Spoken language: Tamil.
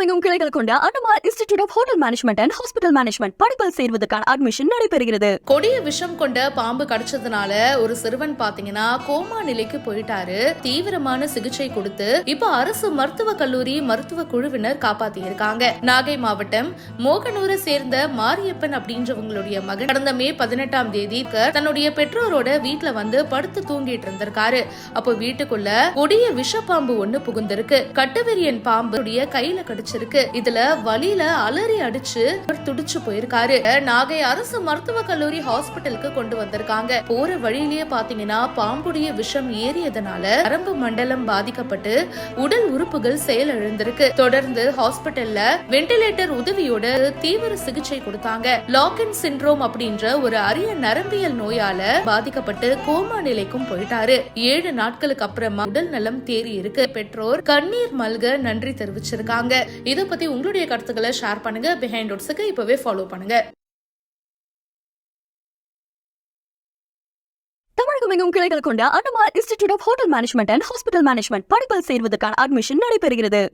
தமிழகமெங்கும் கிளைகள் கொண்ட Annamalai institute of hotel management and hospital management படிப்பில் சேர்வதற்கான அட்மிஷன் நடைபெறுகிறது. கொடிய விஷம் கொண்ட பாம்பு கடிச்சதுனால ஒரு சிறுவன் பாத்தீங்கன்னா கோமா நிலைக்கு போயிட்டாரு. தீவிரமான சிகிச்சை கொடுத்து இப்ப அரசு மருத்துவ கல்லூரி மருத்துவ குழுவினர் காப்பாத்தி இருக்காங்க. நாகை மாவட்டம் மோகனூரை சேர்ந்த மாரியப்பன் அப்படின்றவங்களுடைய மகன் கடந்த மே 18ஆம் தேதி தன்னுடைய பெற்றோரோட வீட்டுல வந்து படுத்து தூங்கிட்டு இருந்திருக்காரு. அப்போ வீட்டுக்குள்ள கொடிய விஷப்பாம்பு ஒண்ணு புகுந்திருக்கு. கட்டுவிரியன் பாம்பு கையில கடிச்சிருக்கு. இதுல வலியில அலறி அடிச்சு துடிச்சு போயிருக்காரு. நாகை அரசு மருத்துவ கல்லூரி ஹாஸ்பிட்டலுக்கு கொண்டு வந்திருக்காங்க. போற வழியிலேயே பாத்தீங்கன்னா பாம்புடைய விஷம் ஏறியதனால நரம்பு மண்டலம் பாதிக்கப்பட்டு உடல் உறுப்புகள் செயலிழந்திருக்கு. தொடர்ந்து ஹாஸ்பிட்டல்ல வெண்டிலேட்டர் உதவியோட தீவிர சிகிச்சை கொடுத்தாங்க. லாக்கின் சிண்ட்ரோம் அப்படின்ற ஒரு அரிய நரம்பியல் நோயால பாதிக்கப்பட்டு கோமா நிலைக்கும் போயிட்டாரு. 7 நாட்களுக்கு அப்புறமா உடல் நலம் தேறி இருக்கு. பெற்றோர் கண்ணீர் மல்க நன்றி தெரிவிச்சிருக்காங்க. இத பத்தி உங்களுடைய கருத்துக்களை ஷேர் பண்ணுங்க. பிஹைண்ட் நோட்ஸ்க்கு இப்பவே ஃபாலோ பண்ணுங்க. தமிழகமெங்கும் கிளைகள் கொண்ட Annamalai institute of hotel management and hospital management படிப்பில் சேர்வதற்கான அட்மிஷன் நடைபெறுகிறது.